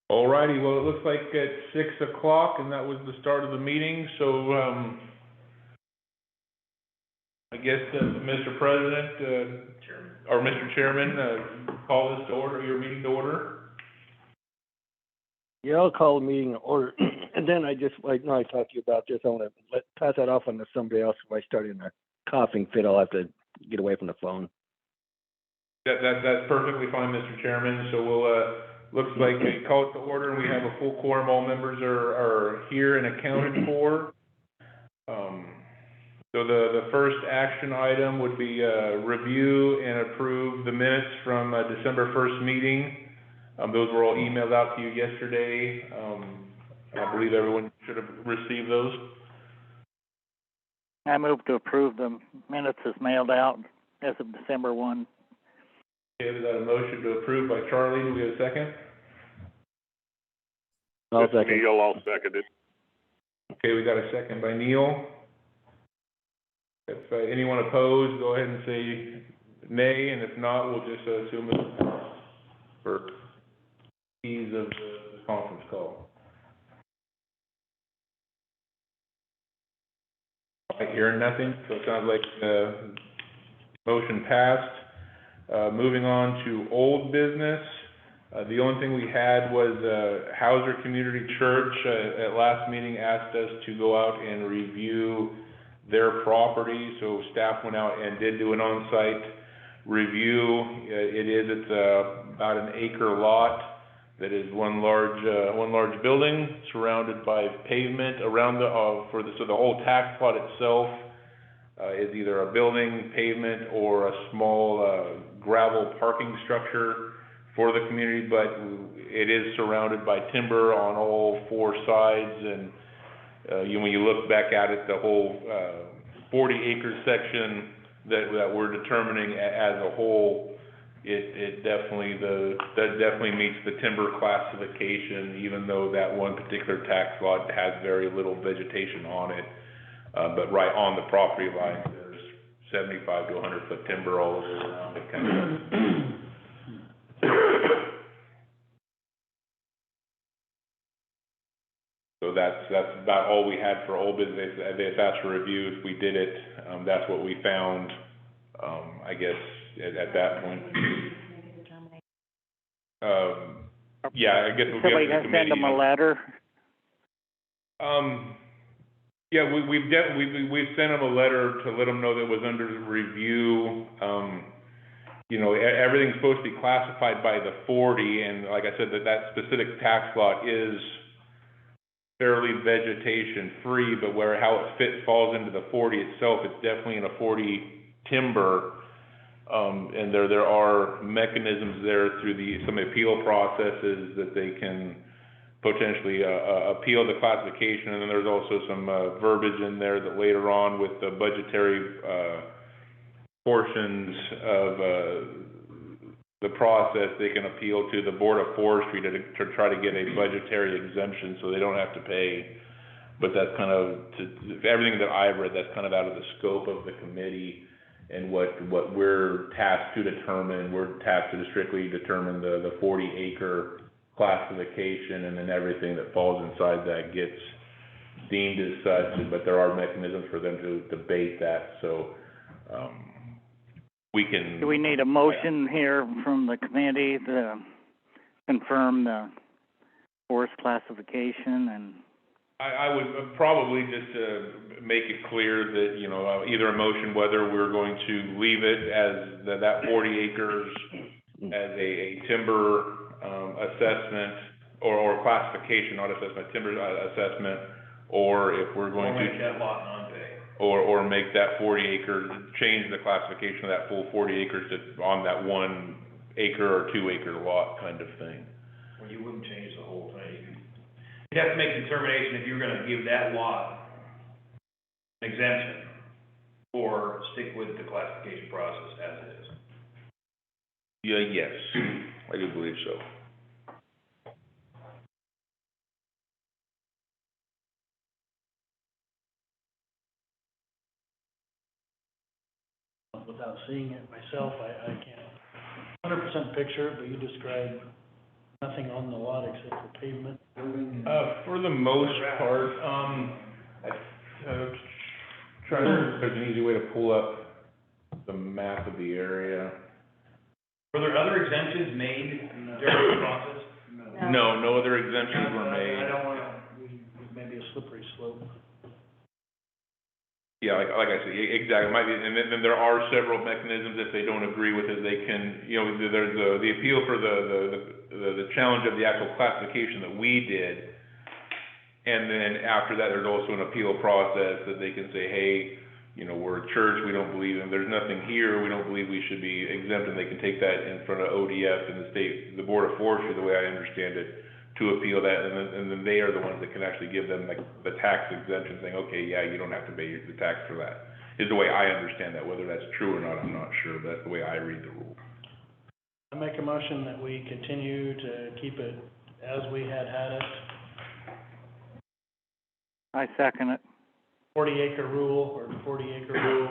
All righty, well, it looks like it's 6 o'clock, and that was the start of the meeting, so, I guess, Mr. President, or Mr. Chairman, call this to order, your meeting to order. Yeah, I'll call the meeting to order, and then I talked to you about this, I want to pass that off on to somebody else. If I start in a coughing fit, I'll have to get away from the phone. That's perfectly fine, Mr. Chairman, so we'll, looks like we call it to order, and we have a full quorum. All members are here and accounted for. So the first action item would be review and approve the minutes from December 1st meeting. Those were all emailed out to you yesterday. I believe everyone should have received those. I move to approve the minutes as mailed out as of December 1. Okay, we got a motion to approve by Charlie. Do we have a second? I'll second. Neil, I'll second it. Okay, we got a second by Neil. If anyone opposed, go ahead and say nay, and if not, we'll just assume it's for ease of the conference call. All right, hearing nothing, so it sounds like motion passed. Moving on to old business. The only thing we had was Hauser Community Church at last meeting asked us to go out and review their property, so staff went out and did do an on-site review. It's about an acre lot that is one large building surrounded by pavement around so the whole tax plot itself is either a building, pavement, or a small gravel parking structure for the community, but it is surrounded by timber on all four sides, and when you look back at it, the whole 40-acre section that we're determining as a whole, that definitely meets the timber classification, even though that one particular tax lot has very little vegetation on it. But right on the property line, there's 75 to 100 foot timber all the way around it, kind of. So that's about all we had for old business. They asked for reviews. We did it. That's what we found. I guess at that point. Yeah, I guess we'll Somebody get to the gonna send them a letter. Yeah, we've sent them a letter to let them know that it was under review. Everything's supposed to be classified by the 40, and like I said, that specific tax lot is fairly vegetation free, but how it falls into the 40 itself, it's definitely in a 40 timber. And there are mechanisms there through some appeal processes that they can potentially appeal the classification, and then there's also some verbiage in there that later on with the budgetary portions of the process, they can appeal to the Board of Forestry to try to get a budgetary exemption so they don't have to pay. But that's kind of, everything that I've read, that's kind of out of the scope of the committee and what we're tasked to determine. We're tasked to strictly determine the 40-acre classification, and then everything that falls inside that gets deemed as such, but there are mechanisms for them to debate that, so we can... Do we need a motion here from the committee to confirm the forest classification? And I would probably just make it clear that, either a motion whether we're going to leave it as that 40 acres as a timber assessment or classification, not assessment, timber assessment, or if we're going to make that lot non-pay, or make that 40 acres, change the classification of that full 40 acres to on that 1 acre or 2 acre lot kind of thing. Well, you wouldn't change the whole thing. You'd have to make a determination if you're going to give that lot an exemption or stick with the classification process as it is. Yeah, yes, I do believe so. Without seeing it myself, I can't 100% picture it, but you described Nothing on the lot except for pavement, building. For the most part, trying to, there's an easy way to pull up the map of the area. Were there other exemptions made during the process? No, no other exemptions were I made. don't wanna, maybe a slippery slope. Yeah, like I said, exactly, might be, and then there are several mechanisms if they don't agree with it, they can, you know, there's the appeal for the challenge of the actual classification that we did. And then after that, there's also an appeal process that they can say, hey, you know, we're a church, we don't believe, and there's nothing here, we don't believe we should be exempt, and they can take that in front of ODF and the Board of Forestry, the way I understand it, to appeal that, and then they are the ones that can actually give them like the tax exemption, saying, okay, yeah, you don't have to pay the tax for that, is the way I understand that. Whether that's true or not, I'm not sure, but that's the way I read the rule. I make a motion that we continue to keep it as we had it. I second it. 40-acre rule, or 40-acre rule.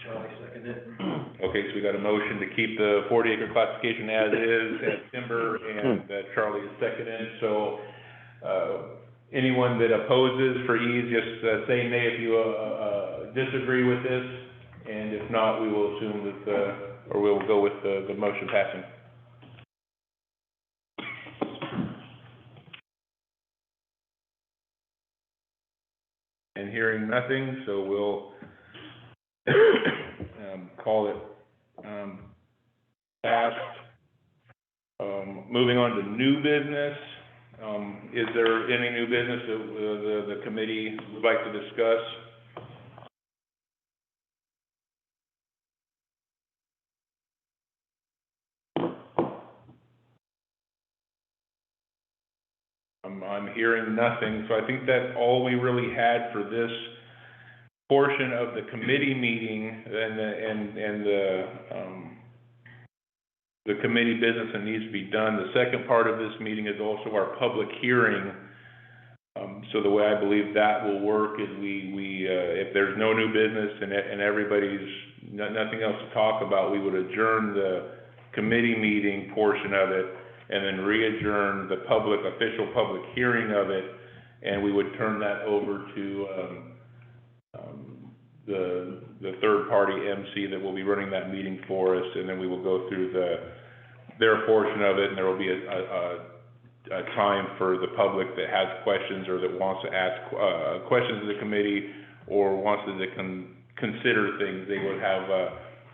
Charlie seconded it. Okay, so we got a motion to keep the 40-acre classification as is, at timber, and Charlie is seconded, so, anyone that opposes for ease, just, say nay if you, disagree with this, and if not, we will assume that, or we'll go with the motion passing. And hearing nothing, so we'll call it passed. Moving on to new business, is there any new business that the committee would like to discuss? I'm hearing nothing, so I think that's all we really had for this portion of the committee meeting and the committee business that needs to be done. The second part of this meeting is also our public hearing. So the way I believe that will work is we if there's no new business and everybody's nothing else to talk about, we would adjourn the committee meeting portion of it and then re-adjourn the official public hearing of it, and we would turn that over to the third party MC that will be running that meeting for us, and then we will go through their portion of it, and there will be a time for the public that has questions or that wants to ask questions of the committee or wants to consider things. They would have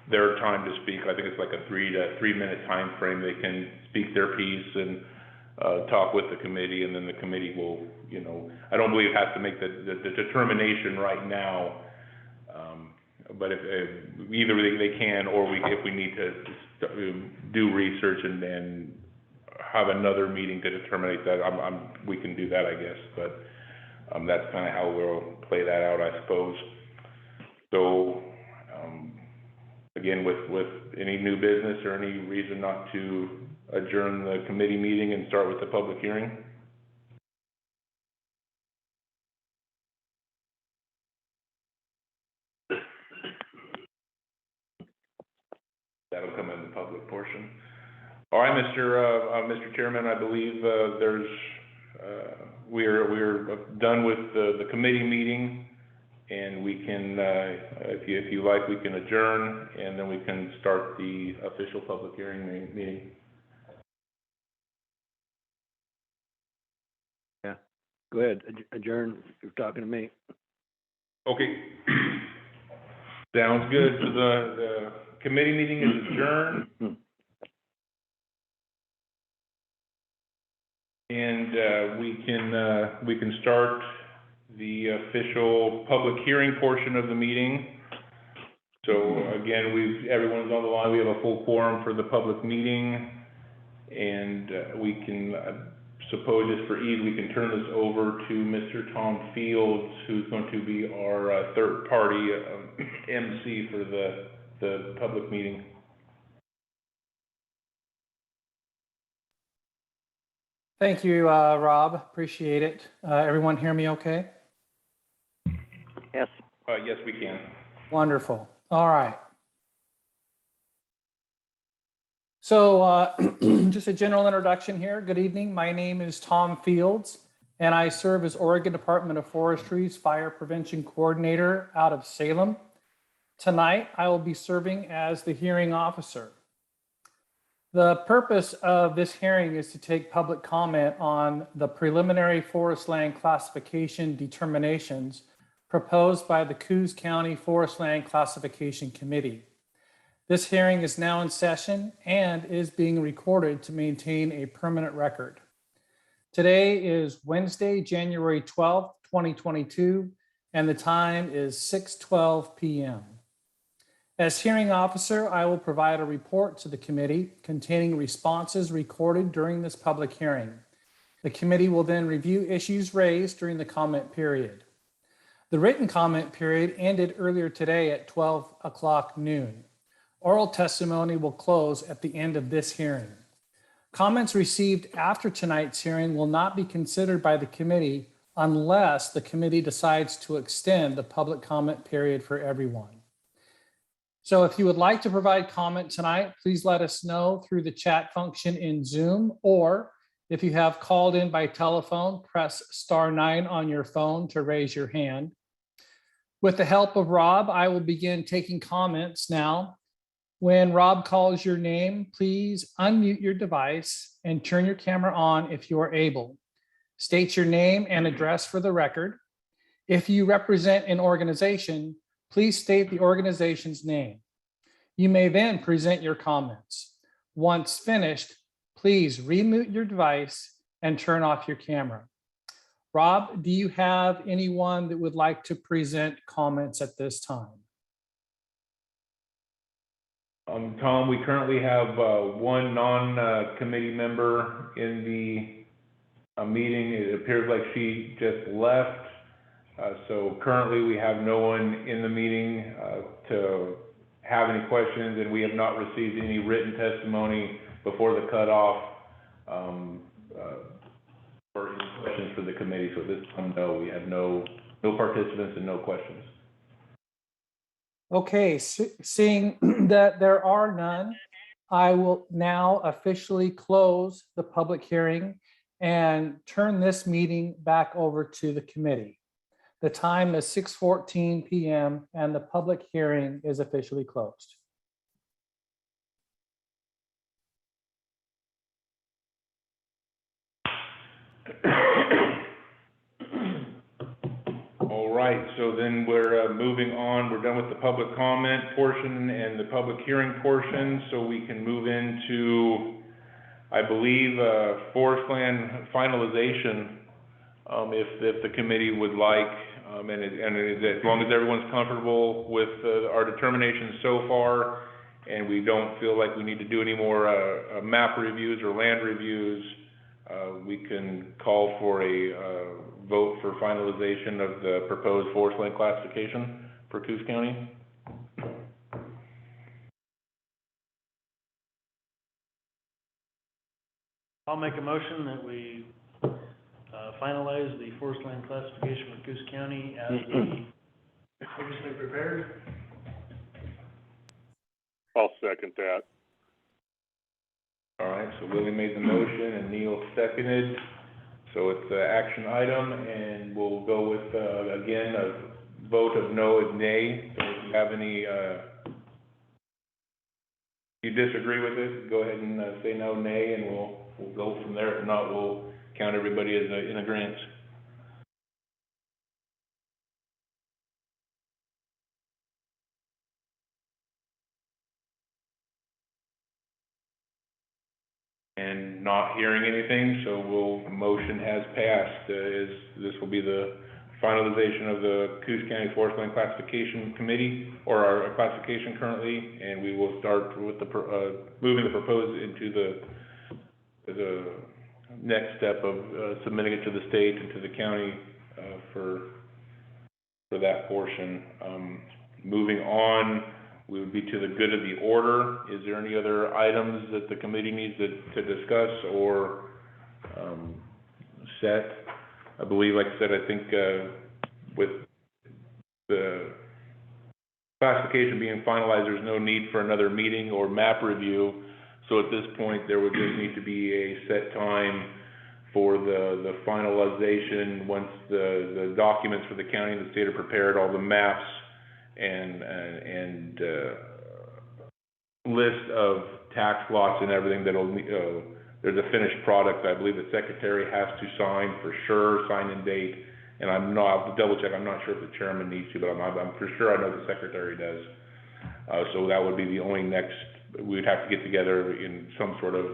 their time to speak. I think it's like a 3 minute time frame. They can speak their piece and talk with the committee, and then the committee will, you know, I don't believe it has to make the determination right now, but if either they can, or if we need to do research and have another meeting to determine that, we can do that, I guess, but that's kind of how we'll play that out, I suppose. So, again, with any new business or any reason not to adjourn the committee meeting and start with the public hearing? That'll come in the public portion. All right, Mr. Chairman, I believe we're done with the committee meeting, and we can, if you like, we can adjourn, and then we can start the official public hearing meeting. Yeah, go ahead, adjourn, you're talking to me. Okay. Sounds good. So the committee meeting is adjourned. And we can start the official public hearing portion of the meeting. So again, everyone's on the line. We have a full quorum for the public meeting, and we can suppose just for ease, we can turn this over to Mr. Tom Fields, who's going to be our third party MC for the public meeting. Thank you, Rob. Appreciate it. Everyone hear me okay? Yes. Yes, we can. Wonderful. All right. So just a general introduction here. Good evening. My name is Tom Fields, and I serve as Oregon Department of Forestry's Fire Prevention Coordinator out of Salem. Tonight, I will be serving as the hearing officer. The purpose of this hearing is to take public comment on the preliminary forest land classification determinations proposed by the Coos County Forest Land Classification Committee. This hearing is now in session and is being recorded to maintain a permanent record. Today is Wednesday, January 12th, 2022, and the time is 6:12 p.m. As hearing officer, I will provide a report to the committee containing responses recorded during this public hearing. The committee will then review issues raised during the comment period. The written comment period ended earlier today at 12 o'clock noon. Oral testimony will close at the end of this hearing. Comments received after tonight's hearing will not be considered by the committee unless the committee decides to extend the public comment period for everyone. So if you would like to provide comment tonight, please let us know through the chat function in Zoom, or if you have called in by telephone, press *9 on your phone to raise your hand. With the help of Rob, I will begin taking comments now. When Rob calls your name, please unmute your device and turn your camera on if you are able. State your name and address for the record. If you represent an organization, please state the organization's name. You may then present your comments. Once finished, please remute your device and turn off your camera. Rob, do you have anyone that would like to present comments at this time? Tom, we currently have one non-committee member in the meeting. It appears like she just left. So currently we have no one in the meeting to have any questions, and we have not received any written testimony before the cutoff for any questions for the committee. So this time, no, we have no participants and no questions. Okay, seeing that there are none, I will now officially close the public hearing and turn this meeting back over to the committee. The time is 6:14 p.m. and the public hearing is officially closed. All right, so then we're moving on. We're done with the public comment portion and the public hearing portion, so we can move into, I believe, Forestland finalization, if the committee would like, and as long as everyone's comfortable with our determinations so far, and we don't feel like we need to do any more map reviews or land reviews, we can call for a vote for finalization of the proposed forest land classification for Coos County. I'll make a motion that we finalize the forest land classification for Coos County as previously prepared. I'll second that. All right, so Willie made the motion and Neil seconded. So it's an action item, and we'll go with, again, a vote of no and nay. So if you have any, you disagree with it, go ahead and say no, nay, and we'll go from there. If not, we'll count everybody as in agreement. And not hearing anything, so motion has passed. This will be the finalization of the Coos County Forest Land Classification Committee, or our classification currently, and we will start with the moving the proposed into the next step of submitting it to the state and to the county for that portion. Moving on, we would be to the good of the order. Is there any other items that the committee needs to discuss or set? I believe, like I said, I think with the classification being finalized, there's no need for another meeting or map review. So at this point, there would just need to be a set time for the finalization, once the documents for the county and the state are prepared, all the maps and list of tax lots and everything that'll, there's a finished product I believe the secretary has to sign for sure, sign and date. And I'll have to double check, I'm not sure if the chairman needs to, but I'm for sure I know the secretary does. So that would be the only next, we'd have to get together in some sort of,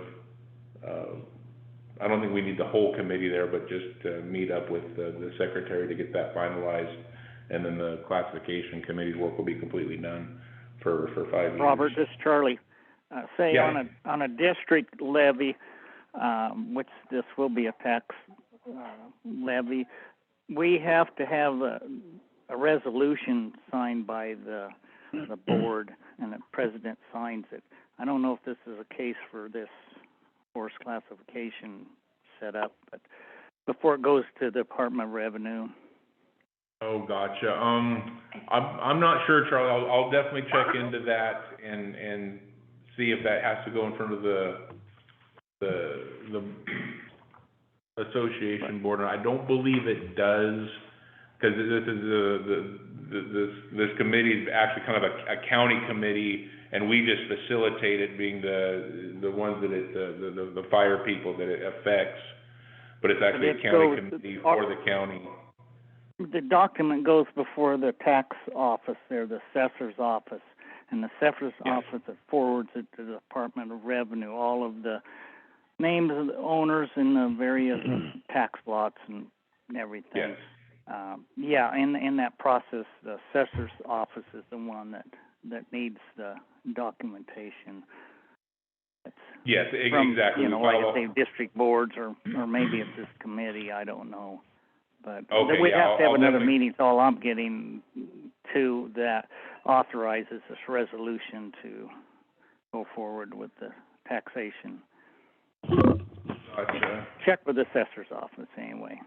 I don't think we need the whole committee there, but just meet up with the secretary to get that finalized. And then the classification committee's work will be completely done for 5 years. Robert, this is Charlie. Say Yeah. on a district levy, which this will be a tax levy, we have to have a resolution signed by the board, and the president signs it. I don't know if this is a case for this forest classification setup, but before it goes to the Department of Revenue. Oh, gotcha. I'm not sure, Charlie. I'll definitely check into that and see if that has to go in front of the association board. And I don't believe it does, because this is this committee is actually kind of a county committee, and we just facilitate it, being the ones that the fire people that it affects. But it's actually a county committee for the county. The document goes before the tax office there, the assessor's office, and the assessor's office that forwards it to the Department of Revenue, all of the names of the owners and the various tax lots and everything. Yes. In that process, the assessor's office is the one that needs the documentation. Yes, From, exactly. like I say, district boards, or maybe it's this committee, I don't know. But okay, we'd have to have another definitely... meeting, so all I'm getting to that authorizes this resolution to go forward with the taxation. Gotcha. Check with the assessor's office anyway.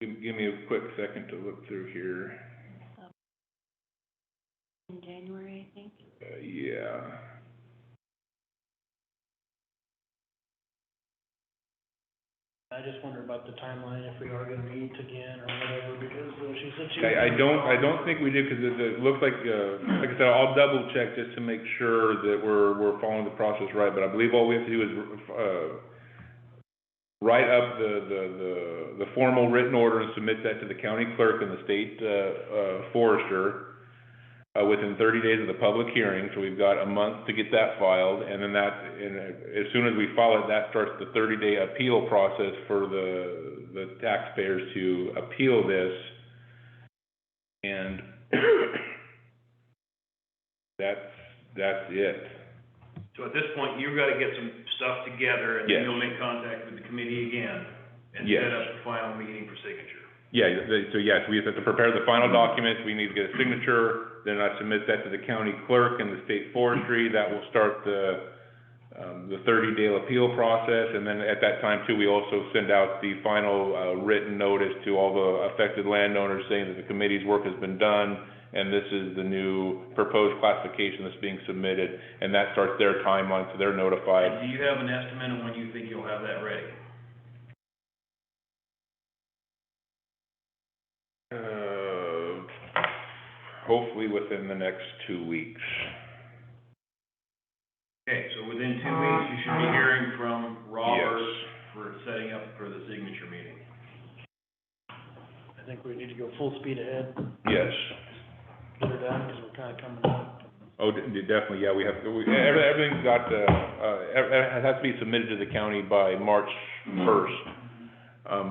Give me a quick second to look through here. In January, I think. Yeah. I just wonder about the timeline, if we are gonna meet again or whatever, because she said she. I don't think we did, because it looks like I said, I'll double check just to make sure that we're following the process right, but I believe all we have to do is write up the formal written order and submit that to the county clerk and the state forester within 30 days of the public hearing. So we've got a month to get that filed, and then as soon as we file it, that starts the 30-day appeal process for the taxpayers to appeal this. And that's it. So at this point, you've got to get some stuff together, and Yes. then you'll make contact with the committee again and Yes. set up the final meeting for signature. Yeah, so yes, we have to prepare the final documents, we need to get a signature, then I submit that to the county clerk and the state forestry. That will start the 30-day appeal process, and then at that time too, we also send out the final written notice to all the affected landowners saying that the committee's work has been done, and this is the new proposed classification that's being submitted, and that starts their timeline, so they're notified. And do you have an estimate of when you think you'll have that ready? Hopefully within the next 2 weeks. Okay, so within 2 weeks, you should be hearing from Robert Yes. for setting up for the signature meeting. I think we need to go full speed ahead, Yes. get her done, because we're kinda coming up. Oh, definitely, yeah, we have, everything's got, it has to be submitted to the county by March 1st.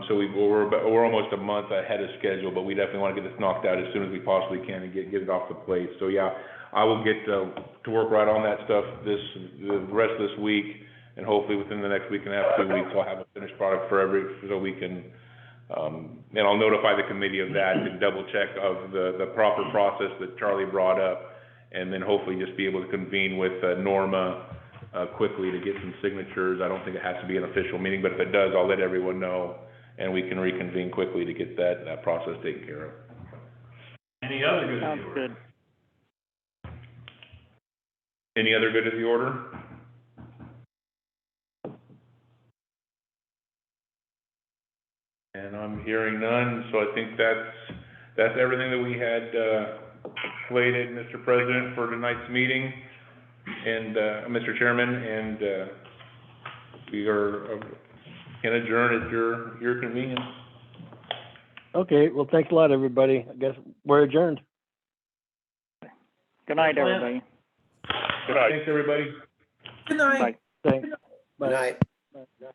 So we're almost a month ahead of schedule, but we definitely want to get this knocked out as soon as we possibly can and get it off the plate. So yeah, I will get to work right on that stuff the rest of this week, and hopefully within the next week and a half, 2 weeks, I'll have a finished product so we can, and I'll notify the committee of that and double check of the proper process that Charlie brought up, and then hopefully just be able to convene with Norma quickly to get some signatures. I don't think it has to be an official meeting, but if it does, I'll let everyone know, and we can reconvene quickly to get that process taken care of. Any other good Sounds news? good. Any other good of the order? And I'm hearing none, so I think that's everything that we had, slated, Mr. President, for tonight's meeting, and, Mr. Chairman, and, we are, can adjourn at your convenience. Okay, well, thanks a lot, everybody. I guess we're adjourned. Good night, Thanks, Lance. everybody. Good night. Thanks, everybody. Good night. Bye. Thanks. Good night. Bye.